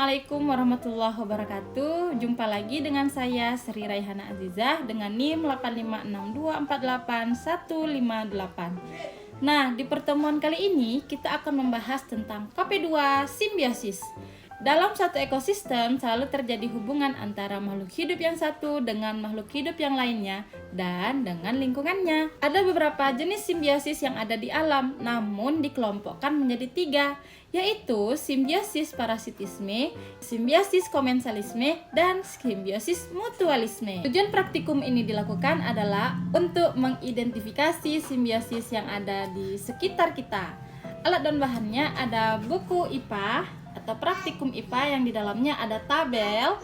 Assalamualaikum warahmatullahi wabarakatuh. Jumpa lagi dengan saya Sri Raihana Azizah dengan NIM 8562488158. Nah, di pertemuan kali ini kita akan membahas tentang KP2 simbiosis. Dalam satu ekosistem selalu terjadi hubungan antara makhluk hidup yang satu dengan makhluk hidup yang lainnya dan dengan lingkungannya. Ada beberapa jenis simbiosis yang ada di alam, namun dikelompokkan menjadi 3, yaitu simbiosis parasitisme, simbiosis komensalisme, dan simbiosis mutualisme. Tujuan praktikum ini dilakukan adalah untuk mengidentifikasi simbiosis yang ada di sekitar kita. Alat dan bahannya ada buku IPA atau praktikum IPA yang di dalamnya ada tabel,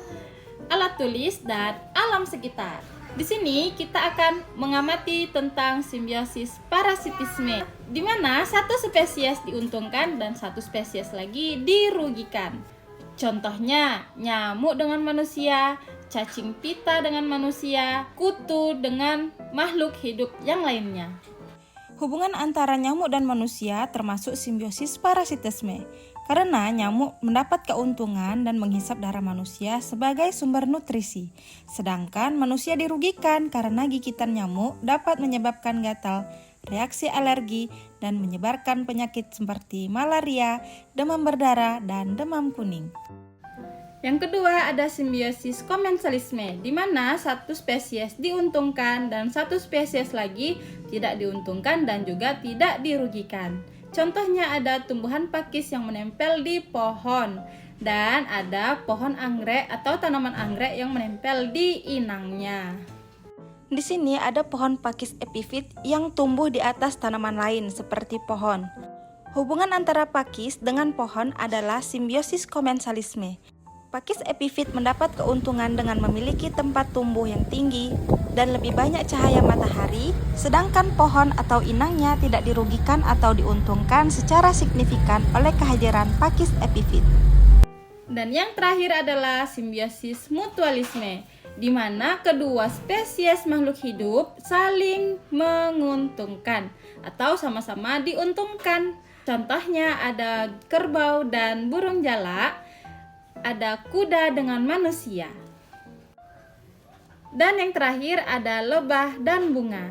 alat tulis, dan alam sekitar. Di sini kita akan mengamati tentang simbiosis parasitisme, di mana satu spesies diuntungkan dan satu spesies lagi dirugikan. Contohnya, nyamuk dengan manusia, cacing pita dengan manusia, kutu dengan makhluk hidup yang lainnya. Hubungan antara nyamuk dan manusia termasuk simbiosis parasitisme, karena nyamuk mendapat keuntungan dan menghisap darah manusia sebagai sumber nutrisi, sedangkan manusia dirugikan karena gigitan nyamuk dapat menyebabkan gatal, reaksi alergi, dan menyebarkan penyakit seperti malaria, demam berdarah, dan demam kuning. Yang kedua ada simbiosis komensalisme, di mana satu spesies diuntungkan dan satu spesies lagi tidak diuntungkan dan juga tidak dirugikan. Contohnya ada tumbuhan pakis yang menempel di pohon dan ada pohon anggrek atau tanaman anggrek yang menempel di inangnya. Di sini ada pohon pakis epifit yang tumbuh di atas tanaman lain seperti pohon. Hubungan antara pakis dengan pohon adalah simbiosis komensalisme. Pakis epifit mendapat keuntungan dengan memiliki tempat tumbuh yang tinggi dan lebih banyak cahaya matahari, sedangkan pohon atau inangnya tidak dirugikan atau diuntungkan secara signifikan oleh kehadiran pakis epifit. Dan yang terakhir adalah simbiosis mutualisme, di mana kedua spesies makhluk hidup saling menguntungkan atau sama-sama diuntungkan. Contohnya ada kerbau dan burung jalak, ada kuda dengan manusia. Dan yang terakhir ada lebah dan bunga.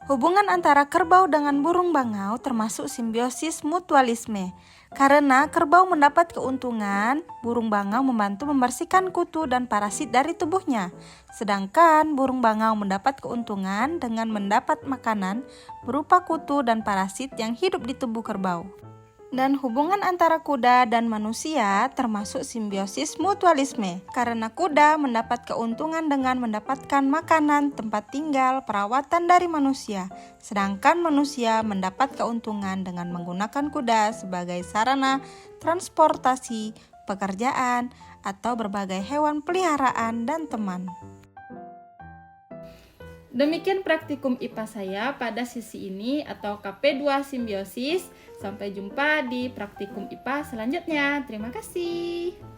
Hubungan antara kerbau dengan burung bangau termasuk simbiosis mutualisme. Karena kerbau mendapat keuntungan, burung bangau membantu membersihkan kutu dan parasit dari tubuhnya. Sedangkan burung bangau mendapat keuntungan dengan mendapat makanan berupa kutu dan parasit yang hidup di tubuh kerbau. Dan hubungan antara kuda dan manusia termasuk simbiosis mutualisme, karena kuda mendapat keuntungan dengan mendapatkan makanan, tempat tinggal, perawatan dari manusia, sedangkan manusia mendapat keuntungan dengan menggunakan kuda sebagai sarana transportasi, pekerjaan, atau berbagai hewan peliharaan dan teman. Demikian praktikum IPA saya pada sesi ini atau KP2 simbiosis. Sampai jumpa di praktikum IPA selanjutnya. Terima kasih.